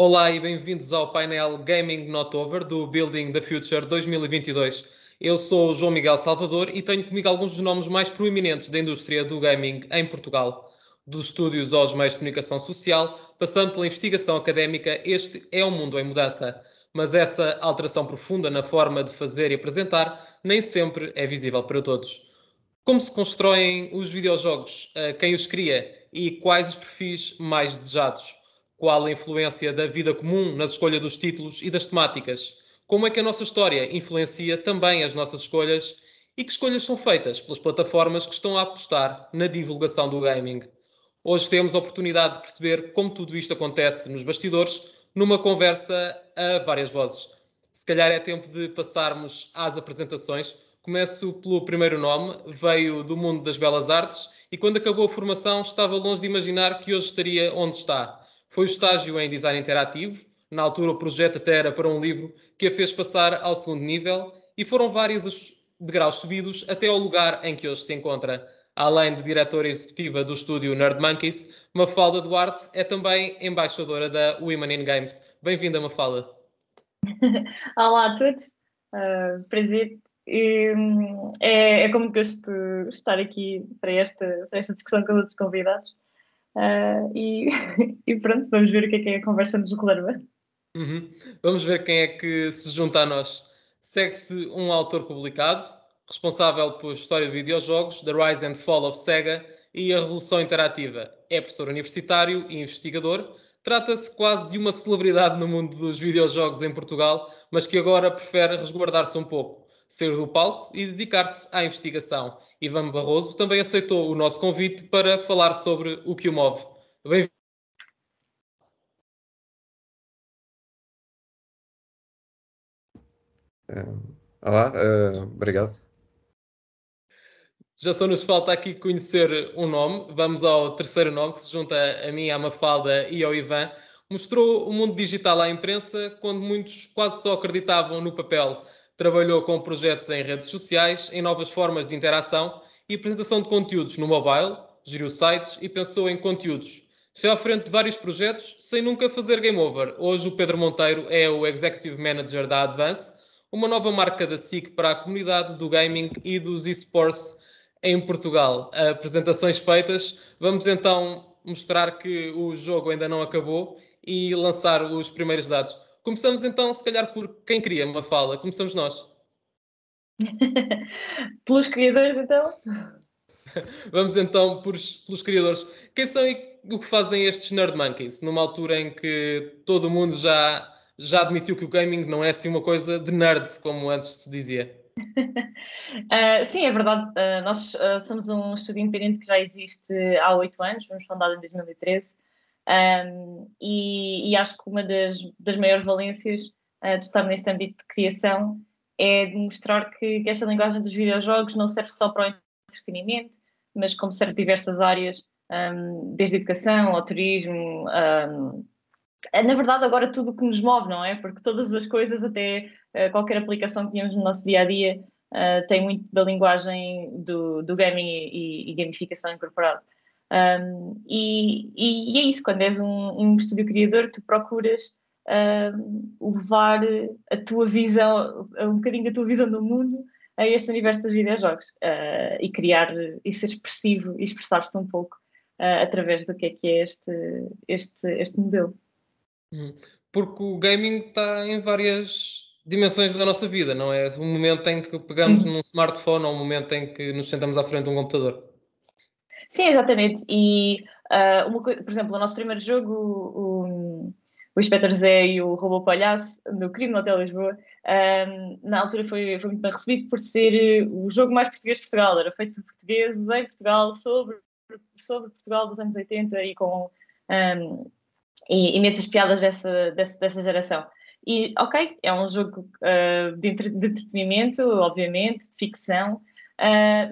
Olá e bem-vindos ao painel Gaming Not Over do Building the Future 2022. Eu sou o João Miguel Salvador e tenho comigo alguns dos nomes mais proeminentes da indústria do gaming em Portugal. Dos estúdios aos meios de comunicação social, passando pela investigação académica, este é um mundo em mudança. Mas essa alteração profunda na forma de fazer e apresentar nem sempre é visível para todos. Como se constroem os videojogos? Quem os cria? E quais os perfis mais desejados? Qual a influência da vida comum na escolha dos títulos e das temáticas? Como é que a nossa história influencia também as nossas escolhas? E que escolhas são feitas pelas plataformas que estão a apostar na divulgação do gaming? Hoje temos a oportunidade de perceber como tudo isto acontece nos bastidores, numa conversa a várias vozes. Se calhar é tempo de passarmos às apresentações. Começo pelo primeiro nome, veio do mundo das belas artes e quando acabou a formação estava longe de imaginar que hoje estaria onde está. Foi o estágio em design interativo, na altura o projeto até era para um livro, que a fez passar ao segundo nível e foram vários os degraus subidos até ao lugar em que hoje se encontra. Além de diretora executiva do estúdio Nerd Monkeys, Mafalda Duarte é também embaixadora da Women in Games. Bem-vinda, Mafalda. Olá a todos, prazer. É com muito gosto de estar aqui para esta discussão com os outros convidados. E, e pronto, vamos ver o que é a conversa nos reserva. Uhum. Vamos ver quem é que se junta a nós. Segue-se um autor publicado, responsável por história de videojogos, The Rise and Fall of Sega e a Revolução Interativa. É professor universitário e investigador. Trata-se quase de uma celebridade no mundo dos videojogos em Portugal, mas que agora prefere resguardar-se um pouco, sair do palco e dedicar-se à investigação. Ivan Barroso também aceitou o nosso convite para falar sobre o que o move. Bem. Olá, obrigado. Já só nos falta aqui conhecer um nome. Vamos ao terceiro nome, que se junta a mim, à Mafalda e ao Ivan. Mostrou o mundo digital à imprensa quando muitos quase só acreditavam no papel. Trabalhou com projetos em redes sociais, em novas formas de interação e apresentação de conteúdos no mobile, geriu sites e pensou em conteúdos. Esteve à frente de vários projetos sem nunca fazer game over. Hoje o Pedro Monteiro é o Executive Manager da Advance, uma nova marca da SIC para a comunidade do gaming e dos esports em Portugal. Apresentações feitas, vamos então mostrar que o jogo ainda não acabou e lançar os primeiros dados. Começamos então, se calhar, por quem queria uma fala. Começamos nós. Pelos criadores, então. Vamos então pelos criadores. Quem são e o que fazem estes Nerd Monkeys? Numa altura em que todo o mundo já admitiu que o gaming não é assim uma coisa de nerds, como antes se dizia. Sim, é verdade. Nós somos um estúdio independente que já existe há 8 anos, fomos fundados em 2013. E acho que uma das maiores valências de estar neste âmbito de criação é demonstrar que esta linguagem dos videojogos não serve só para o entretenimento, mas como serve diversas áreas, desde a educação ao turismo. Na verdade, agora tudo o que nos move, não é? Porque todas as coisas, até qualquer aplicação que temos no nosso dia a dia, tem muito da linguagem do gaming e gamificação incorporado. E é isso, quando és um estúdio criador, tu procuras levar a tua visão, um bocadinho da tua visão do mundo a este universo dos videojogos e criar e ser expressivo e expressar-te um pouco através do que é este modelo. Porque o gaming está em várias dimensões da nossa vida, não é? Um momento em que pegamos num smartphone ou um momento em que nos sentamos à frente de um computador. Sim, exatamente. E por exemplo, o nosso primeiro jogo, o Inspector Zé e o Robô Palhaço, no Crime no Hotel Lisboa, na altura foi muito bem recebido por ser o jogo mais português de Portugal. Era feito por portugueses em Portugal, sobre Portugal dos anos 80 e com e imensas piadas dessa geração. E, ok, é um jogo de entretenimento, obviamente, de ficção,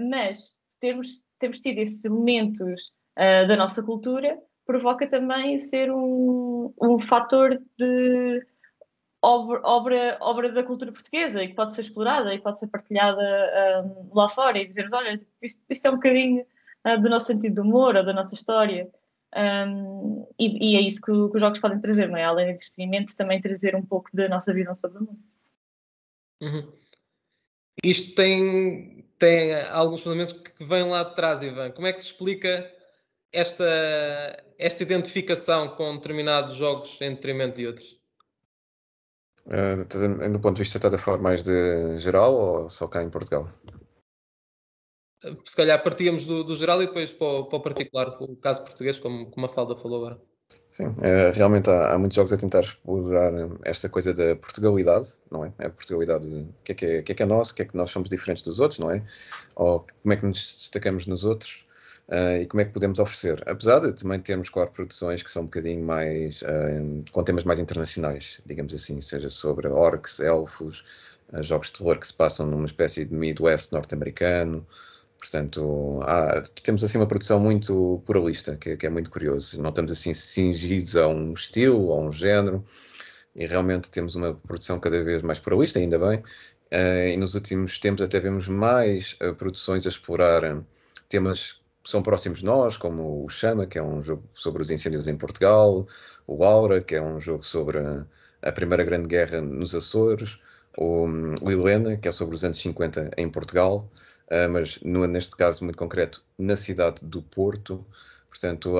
mas temos tido esses elementos da nossa cultura, provoca também ser um fator de obra da cultura portuguesa e que pode ser explorada e pode ser partilhada lá fora e dizermos, olha, isto é um bocadinho do nosso sentido de humor ou da nossa história. E é isso que os jogos podem trazer, não é? Além do entretenimento, também trazer um pouco da nossa visão sobre o mundo. Uhum. Isto tem alguns fundamentos que vêm lá de trás, Ivan. Como é que se explica esta identificação com determinados jogos em detrimento de outros? Do ponto de vista, estás a falar mais de geral ou só cá em Portugal? Se calhar partíamos do geral e depois para o particular, o caso português, como a Falda falou agora. Sim, realmente há muitos jogos a tentar explorar esta coisa da Portugalidade, não é? A Portugalidade, o que é nosso, o que é que nós somos diferentes dos outros, não é? Ou como é que nos destacamos nos outros, e como é que podemos oferecer. Apesar de também termos, claro, produções que são um bocadinho mais, com temas mais internacionais, digamos assim, seja sobre orcs, elfos, jogos de terror que se passam numa espécie de Midwest norte-americano. Portanto, temos assim uma produção muito pluralista, que é muito curioso. Não estamos assim cingidos a um estilo, a um género, e realmente temos uma produção cada vez mais pluralista, ainda bem. E nos últimos tempos até vemos mais produções a explorar temas que são próximos de nós, como o Chama, que é um jogo sobre os incêndios em Portugal, o Aura, que é um jogo sobre a Primeira Grande Guerra nos Açores, o Helena, que é sobre os anos 50 em Portugal, mas neste caso muito concreto, na cidade do Porto. Portanto,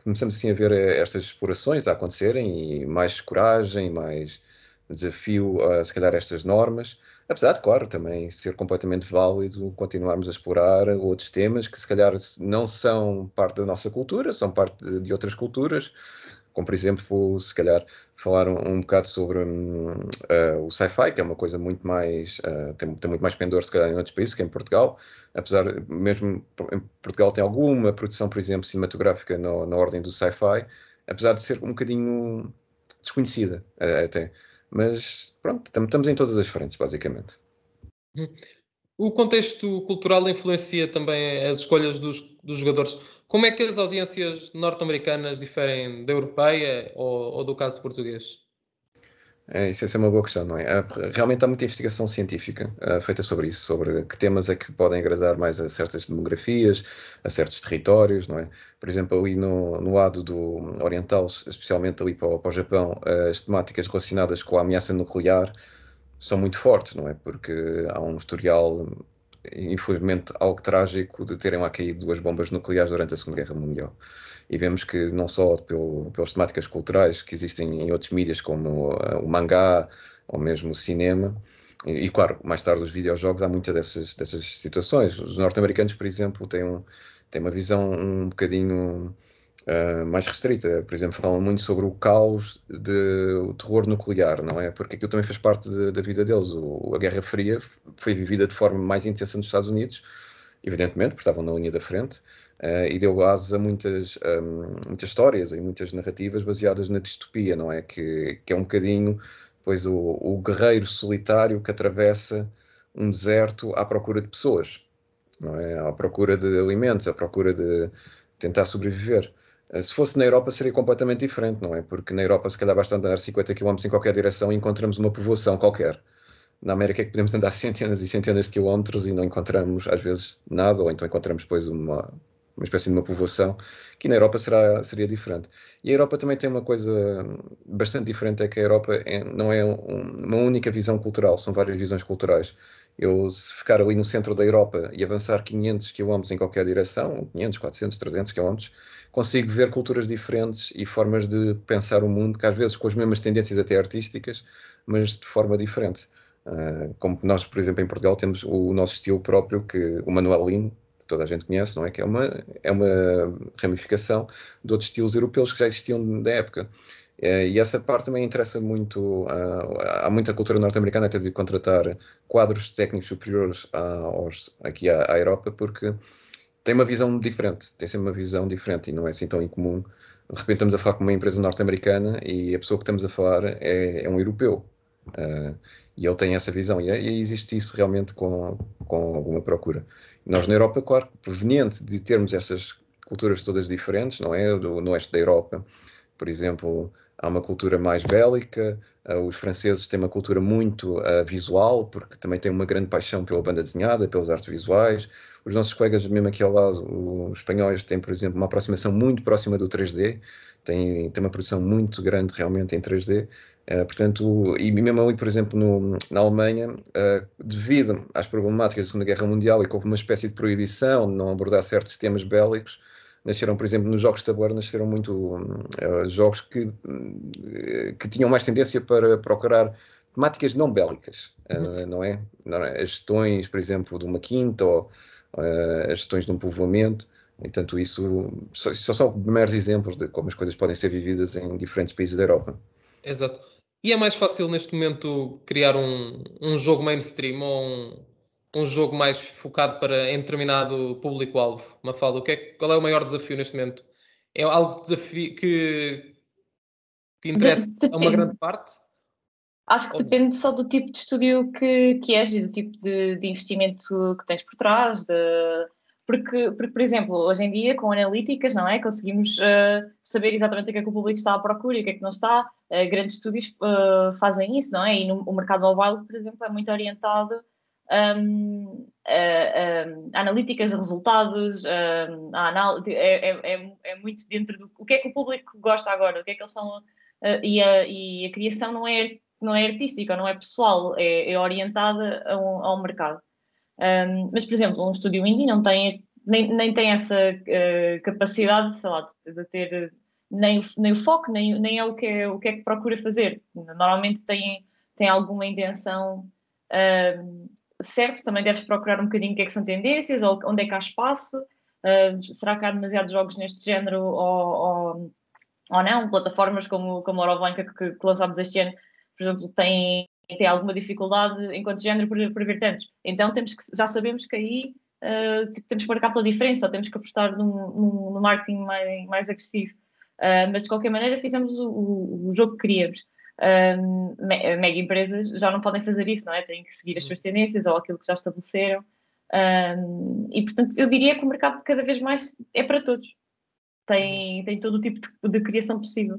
começamos assim a ver estas explorações a acontecerem e mais coragem, mais desafio a, se calhar, estas normas. Apesar de, claro, também ser completamente válido continuarmos a explorar outros temas que, se calhar, não são parte da nossa cultura, são parte de outras culturas, como por exemplo, se calhar, falar um bocado sobre o sci-fi, que é uma coisa muito mais, tem muito mais pendor, se calhar, em outros países que em Portugal, apesar, mesmo em Portugal tem alguma produção, por exemplo, cinematográfica na ordem do sci-fi, apesar de ser um bocadinho desconhecida, até. Mas, pronto, estamos em todas as frentes, basicamente. Uhum. O contexto cultural influencia também as escolhas dos jogadores. Como é que as audiências norte-americanas diferem da europeia ou do caso português? Isso é uma boa questão, não é? Realmente há muita investigação científica feita sobre isso, sobre que temas é que podem agradar mais a certas demografias, a certos territórios, não é? Por exemplo, ali no lado do oriental, especialmente ali para o Japão, as temáticas relacionadas com a ameaça nuclear são muito fortes, não é? Porque há um historial, infelizmente, algo trágico de terem lá caído duas bombas nucleares durante a Segunda Guerra Mundial. E vemos que não só pelas temáticas culturais que existem em outros mídias, como o mangá ou mesmo o cinema, claro, mais tarde os videojogos, há muitas dessas situações. Os norte-americanos, por exemplo, têm uma visão um bocadinho mais restrita. Por exemplo, falam muito sobre o caos o terror nuclear, não é? Porque aquilo também fez parte da vida deles. A Guerra Fria foi vivida de forma mais intensa nos Estados Unidos, evidentemente, porque estavam na linha da frente, e deu base a muitas histórias e muitas narrativas baseadas na distopia, não é? Que é um bocadinho, pois, o guerreiro solitário que atravessa um deserto à procura de pessoas, não é? À procura de alimentos, à procura de tentar sobreviver. Se fosse na Europa seria completamente diferente, não é? Porque na Europa se calhar basta andar 50 km em qualquer direção e encontramos uma povoação qualquer. Na América é que podemos andar centenas e centenas de quilómetros e não encontramos às vezes nada, ou então encontramos depois uma espécie de uma povoação, que na Europa seria diferente. E a Europa também tem uma coisa bastante diferente, é que a Europa não é uma única visão cultural, são várias visões culturais. Eu, se ficar ali no centro da Europa e avançar 500 km em qualquer direção, 500, 400, 300 km, consigo ver culturas diferentes e formas de pensar o mundo, que às vezes com as mesmas tendências até artísticas, mas de forma diferente. Como nós, por exemplo, em Portugal temos o nosso estilo próprio, que o Manuel Lino, que toda a gente conhece, não é? Que é uma ramificação de outros estilos europeus que já existiam da época. E essa parte também interessa muito. Há muita cultura norte-americana que teve de contratar quadros técnicos superiores aqui à Europa, porque tem uma visão diferente, tem sempre uma visão diferente e não é assim tão incomum. De repente estamos a falar com uma empresa norte-americana e a pessoa que estamos a falar é um europeu. Uh, e ele tem essa visão, e existe isso realmente com alguma procura. Nós na Europa, claro, proveniente de termos essas culturas todas diferentes, não é? No oeste da Europa, por exemplo, há uma cultura mais bélica, os franceses têm uma cultura muito visual, porque também têm uma grande paixão pela banda desenhada, pelas artes visuais, os nossos colegas, mesmo aqui ao lado, os espanhóis, têm, por exemplo, uma aproximação muito próxima do 3D, tem uma produção muito grande realmente em 3D. Portanto, e mesmo ali, por exemplo, na Alemanha, devido às problemáticas da Segunda Guerra Mundial e que houve uma espécie de proibição de não abordar certos temas bélicos, nasceram, por exemplo, nos jogos de tabuleiro, nasceram muito jogos que tinham mais tendência para procurar temáticas não bélicas, não é? As gestões, por exemplo, de uma quinta ou as gestões de um povoamento. Portanto, isso só são meros exemplos de como as coisas podem ser vividas em diferentes países da Europa. Exato. E é mais fácil neste momento criar um jogo mainstream ou um jogo mais focado em determinado público-alvo? Mafalda, qual é o maior desafio neste momento? É algo que interessa a uma grande Depende. Parte? Acho que depende só do tipo de estúdio que és e do tipo de investimento que tens por trás. Porque, por exemplo, hoje em dia, com analíticas, não é? Conseguimos saber exatamente o que é que o público está à procura e o que é que não está. Grandes estúdios fazem isso, não é? E o mercado mobile, por exemplo, é muito orientado a analíticas, a resultados, é muito dentro do o que é que o público gosta agora, o que é que eles são. E a criação não é artística, não é pessoal, é orientada a um mercado. Mas, por exemplo, um estúdio indie não tem, nem tem essa capacidade, sei lá, de ter nem o foco, nem é o que é que procura fazer. Normalmente tem alguma intenção. Certo, também deves procurar um bocadinho o que é que são tendências, ou onde é que há espaço. Será que há demasiados jogos neste género ou não? Plataformas como a Euroblanca que lançámos este ano, por exemplo, tem alguma dificuldade enquanto género por haver tantos. Então já sabemos que aí temos que marcar pela diferença, temos que apostar no marketing mais agressivo. Mas de qualquer maneira fizemos o jogo que queríamos. Mega empresas já não podem fazer isso, não é? Têm que seguir as suas tendências ou aquilo que já estabeleceram. E portanto eu diria que o mercado cada vez mais é para todos. Tem todo o tipo de criação possível.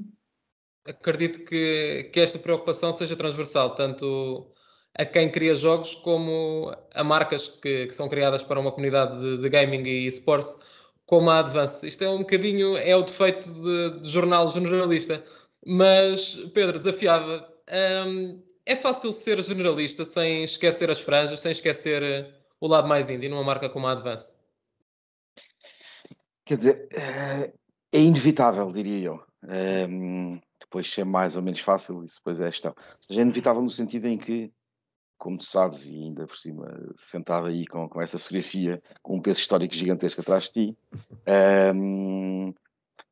Acredito que esta preocupação seja transversal, tanto a quem cria jogos como a marcas que são criadas para uma comunidade de gaming e esportes, como a Advance. Isto é um bocadinho, é o defeito de jornal generalista. Mas, Pedro, desafiava. É fácil ser generalista sem esquecer as franjas, sem esquecer o lado mais indie numa marca como a Advance? Quer dizer, é inevitável, diria eu. Depois ser mais ou menos fácil, isso depois é questão. Ou seja, é inevitável no sentido em que, como tu sabes, e ainda por cima, sentado aí com essa fotografia, com um peso histórico gigantesco atrás de ti,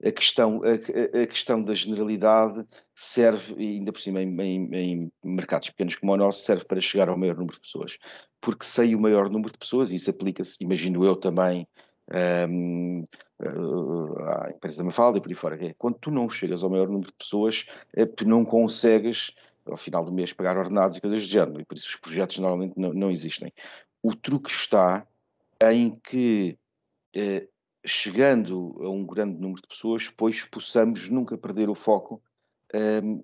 a questão da generalidade serve, e ainda por cima em mercados pequenos como o nosso, serve para chegar ao maior número de pessoas. Porque sei o maior número de pessoas, e isso aplica-se, imagino eu também, à empresa da Mafalda e por aí fora. Quando tu não chegas ao maior número de pessoas, tu não consegues, ao final do mês, pagar ordenados e coisas do género, e por isso os projetos normalmente não existem. O truque está em que chegando a um grande número de pessoas, pois possamos nunca perder o foco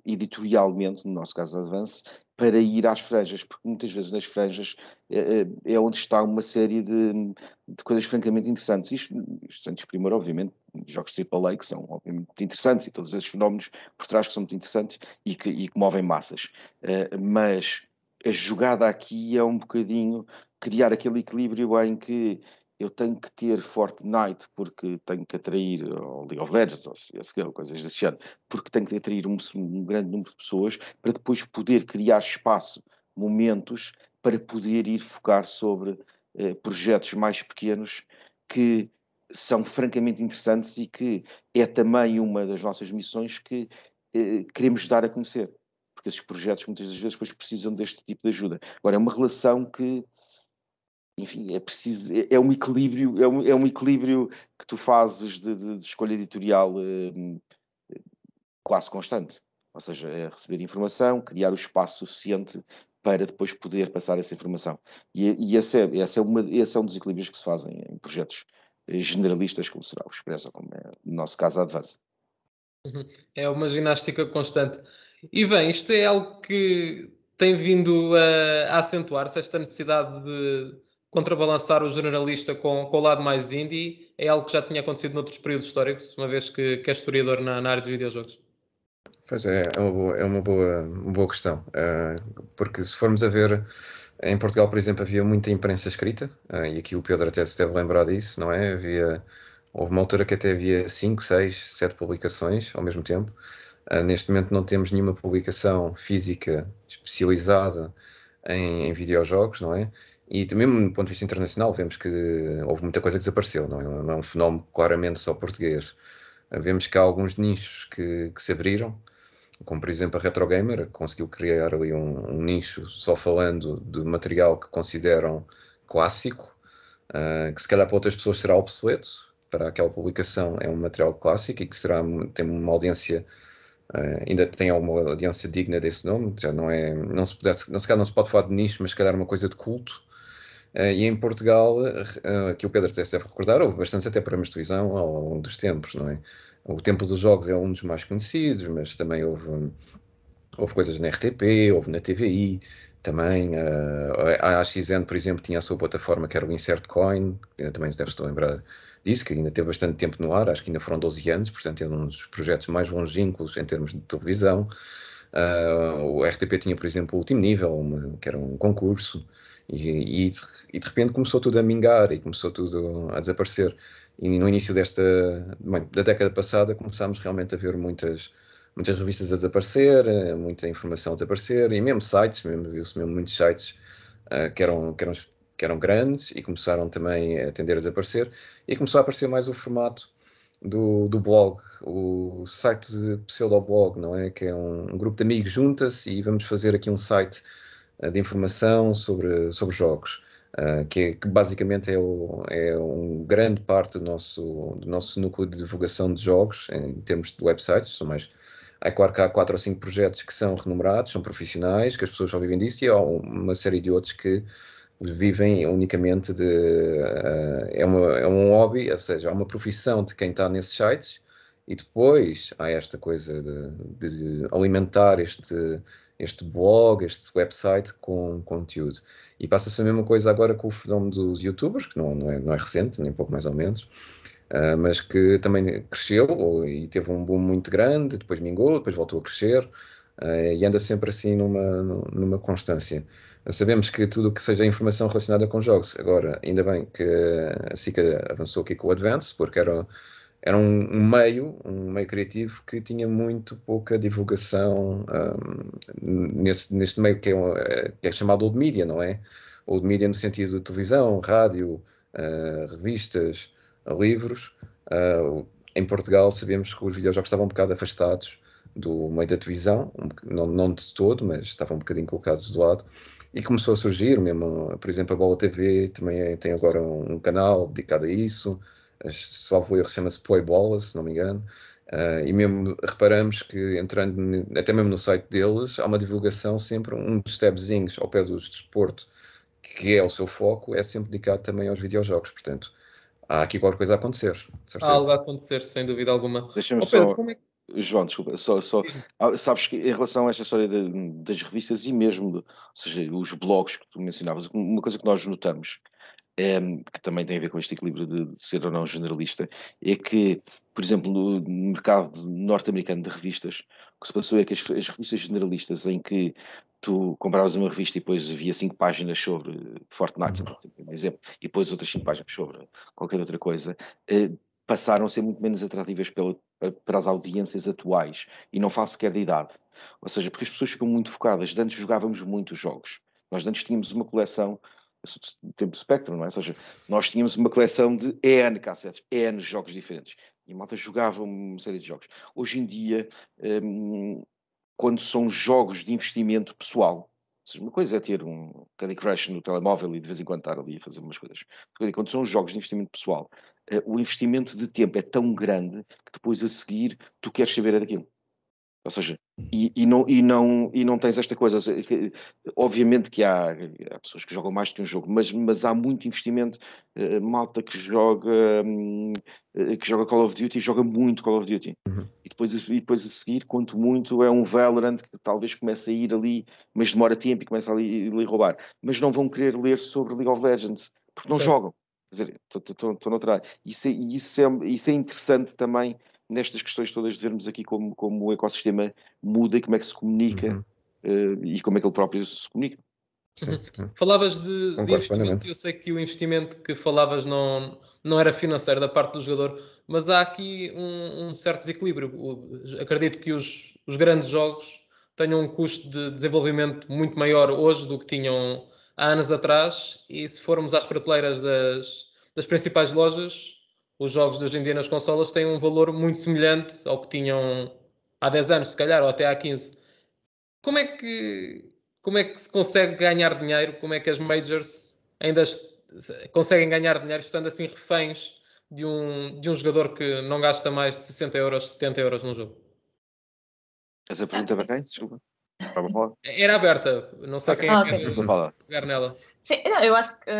editorialmente, no nosso caso Advance, para ir às franjas, porque muitas vezes nas franjas é onde está uma série de coisas francamente interessantes. Isto sem desprimor, obviamente, jogos AAA que são obviamente muito interessantes e todos esses fenómenos por trás que são muito interessantes e que movem massas. Mas a jogada aqui é um bocadinho criar aquele equilíbrio em que eu tenho que ter Fortnite porque tenho que atrair, ou League of Legends, ou CSGO, coisas desse género, porque tenho que atrair um grande número de pessoas para depois poder criar espaço, momentos, para poder ir focar sobre projetos mais pequenos que são francamente interessantes e que é também uma das nossas missões que queremos dar a conhecer. Porque esses projetos muitas das vezes depois precisam deste tipo de ajuda. Agora, é uma relação que enfim, é preciso, é um equilíbrio, é um equilíbrio que tu fazes de escolha editorial quase constante. Ou seja, é receber informação, criar o espaço suficiente para depois poder passar essa informação. E esse é um dos equilíbrios que se fazem em projetos generalistas, como será o Expressa, como é no nosso caso a Advance. É uma ginástica constante. E bem, isto é algo que tem vindo a acentuar-se, esta necessidade contrabalançar o generalista com o lado mais indie é algo que já tinha acontecido noutros períodos históricos, uma vez que é historiador na área dos videojogos? Pois é uma boa questão. Porque se formos a ver, em Portugal, por exemplo, havia muita imprensa escrita, e aqui o Pedro até se deve lembrar disso, não é? Houve uma altura que até havia 5, 6, 7 publicações ao mesmo tempo. Neste momento não temos nenhuma publicação física especializada em videojogos, não é? E também, do ponto de vista internacional, vemos que houve muita coisa que desapareceu, não é? Não é um fenómeno claramente só português. Vemos que há alguns nichos que se abriram, como por exemplo a Retro Gamer, conseguiu criar ali um nicho só falando de material que consideram clássico, que se calhar para outras pessoas será obsoleto, para aquela publicação é um material clássico e que tem uma audiência, ainda tem alguma audiência digna desse nome, já não é, se calhar não se pode falar de nicho, mas se calhar uma coisa de culto. E em Portugal, que o Pedro até se deve recordar, houve bastantes até programas de televisão ao longo dos tempos, não é? O Tempo dos Jogos é um dos mais conhecidos, mas também houve coisas na RTP, houve na TVI, também a AXN, por exemplo, tinha a sua plataforma que era o Insert Coin, também se deve estar a lembrar disso, que ainda teve bastante tempo no ar, acho que ainda foram 12 anos, portanto é um dos projetos mais longínquos em termos de televisão. O RTP tinha, por exemplo, o Último Nível, que era um concurso, e de repente começou tudo a mingar e começou tudo a desaparecer. E no início da década passada começámos realmente a ver muitas revistas a desaparecer, muita informação a desaparecer, e mesmo sites, viu-se mesmo muitos sites uh, que eram, que eram, que eram grandes e começaram também a tender a desaparecer, e começou a aparecer mais o formato do blog, o site de pseudoblog, não é? Que é um grupo de amigos junta-se e vamos fazer aqui um site de informação sobre jogos. Que basicamente é um grande parte do nosso núcleo de divulgação de jogos em termos de websites. Claro que há 4 ou 5 projetos que são remunerados, são profissionais, que as pessoas só vivem disso, e há uma série de outros que vivem unicamente é um hobby, ou seja, há uma profissão de quem está nesses sites, e depois há esta coisa de alimentar este blog, este website com conteúdo. E passa-se a mesma coisa agora com o fenómeno dos YouTubers, que não é recente, nem pouco mais ou menos, mas que também cresceu e teve um boom muito grande, depois mingou, depois voltou a crescer, e anda sempre assim numa constância. Sabemos que tudo o que seja informação relacionada com jogos, agora, ainda bem que a SICA avançou aqui com o Advance, porque era um meio criativo que tinha muito pouca divulgação neste meio que é chamado old media, não é? Old media no sentido de televisão, rádio, revistas, livros. Em Portugal sabemos que os videojogos estavam um bocado afastados do meio da televisão, não de todo, mas estavam um bocadinho colocados de lado. E começou a surgir mesmo, por exemplo, a Bola TV também tem agora um canal dedicado a isso. Salvo erro, chama-se Playbola, se não me engano. E mesmo reparamos que entrando até mesmo no site deles há uma divulgação sempre, um dos tabzinhos ao pé do desporto, que é o seu foco, é sempre dedicado também aos videojogos. Portanto, há aqui qualquer coisa a acontecer, de Há algo certeza. a acontecer, sem dúvida alguma. Deixa-me Pedro, só, como é que João, desculpa, diz-me? sabes que em relação a esta história das revistas e mesmo, ou seja, os blogs que tu mencionavas, uma coisa que nós notamos, que também tem a ver com este equilíbrio de ser ou não generalista, é que, por exemplo, no mercado norte-americano de revistas, o que se passou é que as revistas generalistas em que tu compravas uma revista e depois havia 5 páginas sobre Fortnite, por exemplo, e depois outras 5 páginas sobre qualquer outra coisa, eh, passaram a ser muito menos atrativas para as audiências atuais, e não faço sequer de idade. Ou seja, porque as pessoas ficam muito focadas. De antes jogávamos muitos jogos. Nós de antes tínhamos uma coleção, tempo Spectrum, não é? Ou seja, nós tínhamos uma coleção de EN cassetes, EN jogos diferentes. E a malta jogava uma série de jogos. Hoje em dia, quando são jogos de investimento pessoal, ou seja, uma coisa é ter um Candy Crush no telemóvel e de vez em quando estar ali a fazer umas coisas. Quando são jogos de investimento pessoal, o investimento de tempo é tão grande que depois a seguir tu queres saber daquilo. Ou seja, e não tens esta coisa. Obviamente que há pessoas que jogam mais do que um jogo, mas há muito investimento. Malta que joga Call of Duty e joga muito Call of Duty. Uhum. E depois a seguir, quanto muito, é um Valorant que talvez comece a ir ali, mas demora tempo e começa ali a roubar. Mas não vão querer ler sobre League of Legends, porque não Certo. jogam. Quer dizer, estou noutra área. Isso é interessante também nestas questões todas de vermos aqui como o ecossistema muda e como é que se comunica e como é que ele próprio se comunica. Sim. Falavas de Concordo investimento, plenamente. eu sei que o investimento que falavas não era financeiro da parte do jogador, mas há aqui um certo desequilíbrio. Acredito que os grandes jogos tenham um custo de desenvolvimento muito maior hoje do que tinham há anos atrás, e se formos às prateleiras das principais lojas, os jogos de hoje em dia nas consolas têm um valor muito semelhante ao que tinham há 10 anos, se calhar, ou até há 15. Como é que, como é que se consegue ganhar dinheiro? Como é que as majors ainda conseguem ganhar dinheiro estando assim reféns de um jogador que não gasta mais de 60 euros, 70 euros num jogo? Essa pergunta para quem? Desculpa. Para falar? Era aberta, não sei quem é que Ok. quer Estou a falar. pegar nela. Sim, não, eu acho que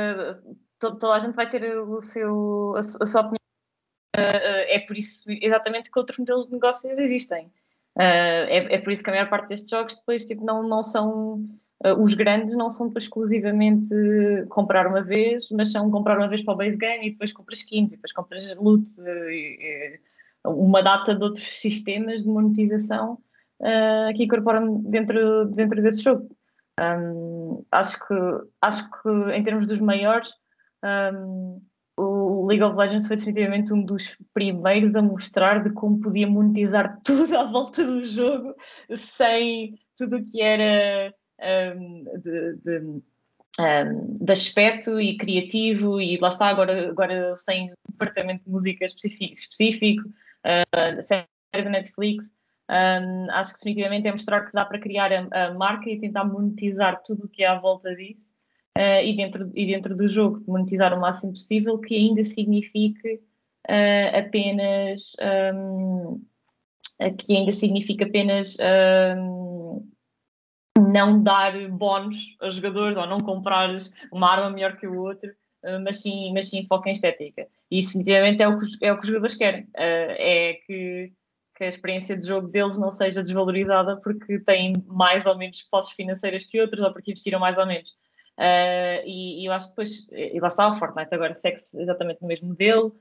toda a gente vai ter a sua opinião. É por isso, exatamente, que outros modelos de negócios existem. É por isso que a maior parte destes jogos depois tipo, não são. Os grandes não são exclusivamente comprar uma vez, mas são comprar uma vez para o base game e depois compras skins e depois compras loot, uma data de outros sistemas de monetização que incorporam dentro desse jogo. Acho que em termos dos maiores, o League of Legends foi definitivamente um dos primeiros a mostrar de como podia monetizar tudo à volta do jogo sem tudo o que era de aspecto e criativo, e lá está, agora eles têm um departamento de música específico, série da Netflix. Acho que definitivamente é mostrar que dá para criar a marca e tentar monetizar tudo o que é à volta disso, e dentro do jogo monetizar o máximo possível, que ainda signifique apenas não dar bónus aos jogadores ou não comprares uma arma melhor que o outro, mas sim foca em estética. E isso definitivamente é o que os jogadores querem. É que a experiência de jogo deles não seja desvalorizada porque têm mais ou menos posses financeiras que outros ou porque investiram mais ou menos. E eu acho que depois, e lá está o Fortnite agora segue-se exatamente no mesmo modelo.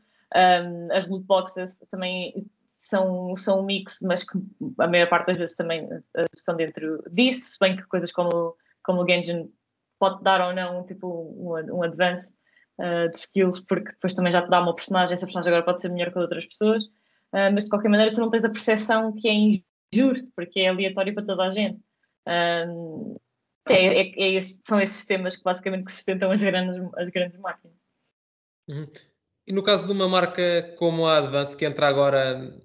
As loot boxes também são um mix, mas que a maior parte das vezes também estão dentro disso, se bem que coisas como o Genshin pode dar ou não tipo um advance de skills, porque depois também já te dá uma personagem, essa personagem agora pode ser melhor que outras pessoas, mas de qualquer maneira tu não tens a percepção que é injusto, porque é aleatório para toda a gente. São esses sistemas que basicamente sustentam as grandes máquinas. Uhum. E no caso de uma marca como a Advance, que entra agora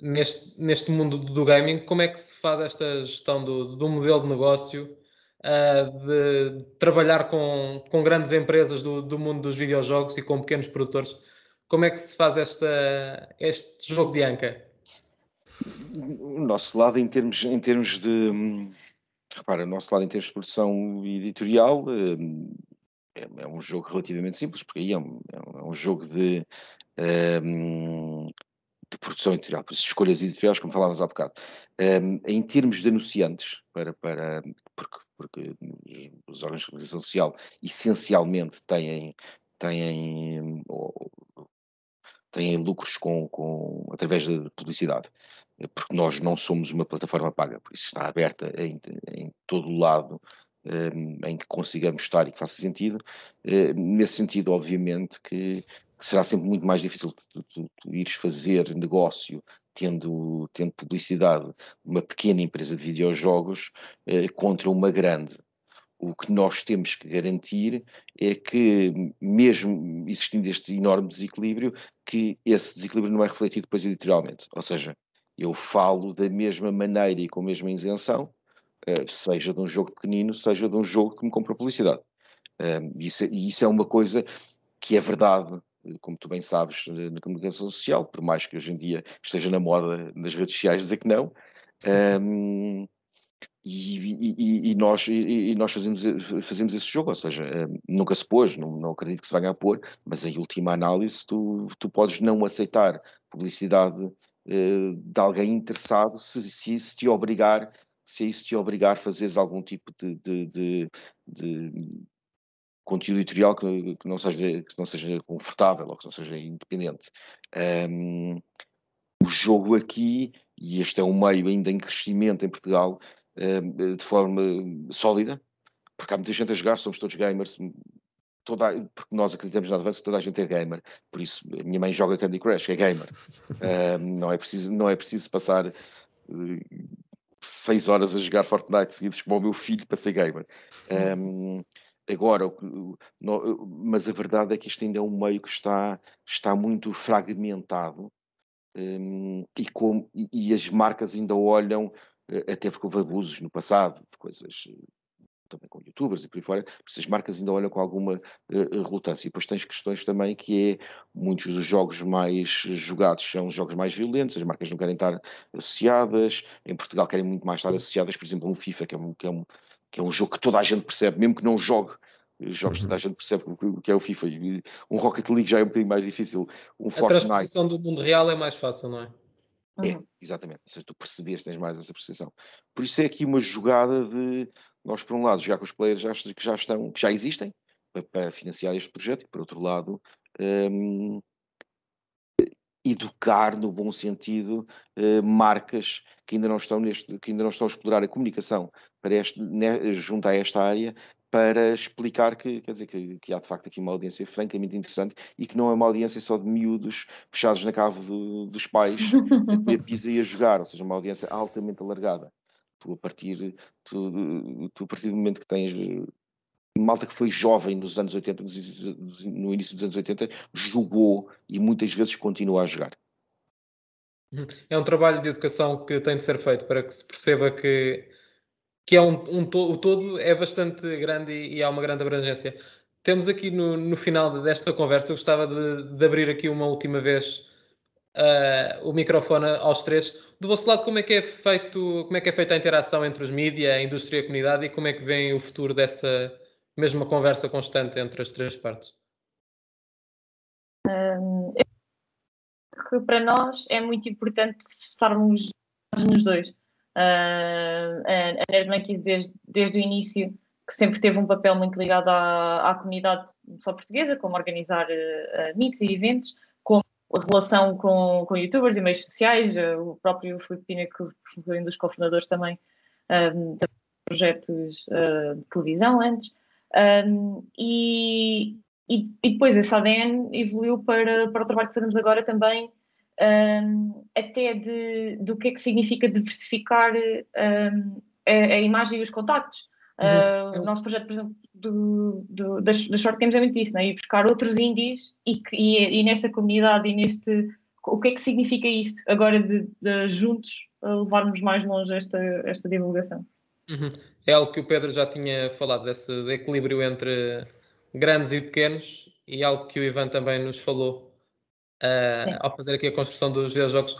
neste mundo do gaming, como é que se faz esta gestão do modelo de negócio, de trabalhar com grandes empresas do mundo dos videojogos e com pequenos produtores? Como é que se faz este jogo de anca? O nosso lado, em termos de. Repara, o nosso lado em termos de produção editorial é um jogo relativamente simples, porque aí é um jogo de produção editorial, por isso, escolhas editoriais, como falávamos há bocado. Em termos de anunciantes, porque os órgãos de comunicação social essencialmente têm, têm lucros através de publicidade, porque nós não somos uma plataforma paga, por isso está aberta em todo o lado em que consigamos estar e que faça sentido. Nesse sentido, obviamente, que será sempre muito mais difícil tu ires fazer negócio tendo publicidade uma pequena empresa de videojogos contra uma grande. O que nós temos que garantir é que, mesmo existindo este enorme desequilíbrio, que esse desequilíbrio não é refletido depois editorialmente. Ou seja, eu falo da mesma maneira e com a mesma isenção, seja de um jogo pequenino, seja de um jogo que me compra publicidade. Isso é uma coisa que é verdade, como tu bem sabes, na comunicação social, por mais que hoje em dia esteja na moda nas redes sociais dizer que não, E nós fazemos esse jogo, ou seja, nunca se pôs, não acredito que se venha a pôr, mas em última análise tu podes não aceitar publicidade de alguém interessado se isso te obrigar a fazeres algum tipo de conteúdo editorial que não seja confortável ou que não seja independente. O jogo aqui, e este é um meio ainda em crescimento em Portugal, de forma sólida, porque há muita gente a jogar, somos todos gamers, porque nós acreditamos na Advance que toda a gente é gamer, por isso a minha mãe joga Candy Crush, é gamer. Não é preciso passar 6 horas a jogar Fortnite seguidos como o meu filho para ser gamer. Agora, mas a verdade é que isto ainda é um meio que está muito fragmentado. E as marcas ainda olham, até porque houve abusos no passado, de coisas também com youtubers e por aí fora, por isso as marcas ainda olham com alguma relutância. E depois tens questões também que muitos dos jogos mais jogados são jogos mais violentos, as marcas não querem estar associadas, em Portugal querem muito mais estar associadas, por exemplo, a um FIFA, que é um jogo que toda a gente percebe, mesmo que não jogue, jogos que toda a gente percebe o que é o FIFA. E um Rocket League já é um bocadinho mais difícil. A transposição do mundo real é mais fácil, não é? Exatamente. Ou seja, tu percebes, tens mais essa percepção. Por isso é aqui uma jogada de nós, por um lado, jogar com os players que já existem para financiar este projeto, e por outro lado, educar no bom sentido marcas que ainda não estão a explorar a comunicação junto a esta área, para explicar que há de facto aqui uma audiência francamente interessante e que não é uma audiência só de miúdos fechados na cave dos pais a comer pizza e a jogar, ou seja, uma audiência altamente alargada. Tu a partir do momento que tens malta que foi jovem nos anos 80, no início dos anos 80, jogou e muitas vezes continua a jogar. É um trabalho de educação que tem de ser feito para que se perceba que o todo é bastante grande e há uma grande abrangência. Temos aqui no final desta conversa, eu gostava de abrir aqui uma última vez o microfone aos três. Do vosso lado, como é que é feita a interação entre os mídia, a indústria e a comunidade, e como é que vem o futuro dessa mesma conversa constante entre as três partes? Para nós é muito importante estarmos nos dois. A Nerd Monkeys desde o início, que sempre teve um papel muito ligado à comunidade só portuguesa, como organizar meets e eventos, como a relação com youtubers e meios sociais, o próprio Filipe Pina, que foi um dos cofundadores também de projetos de televisão antes. E depois esse ADN evoluiu para o trabalho que fazemos agora também, até do que é que significa diversificar a imagem e os contactos. O nosso projeto, por exemplo, das short games é muito isso, não é? Ir buscar outros indies e nesta comunidade e o que é que significa isto agora de juntos levarmos mais longe esta divulgação. É algo que o Pedro já tinha falado, desse equilíbrio entre grandes e pequenos, e algo que o Ivan também nos falou ao fazer aqui a construção dos videojogos.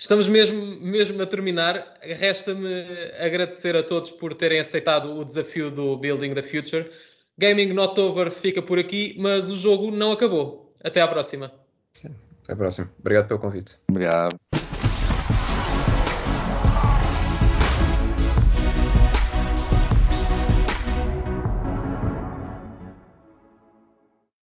Estamos mesmo a terminar. Resta-me agradecer a todos por terem aceitado o desafio do Building the Future. Gaming Not Over fica por aqui, mas o jogo não acabou. Até à próxima. Até à próxima. Obrigado pelo convite. Obrigado.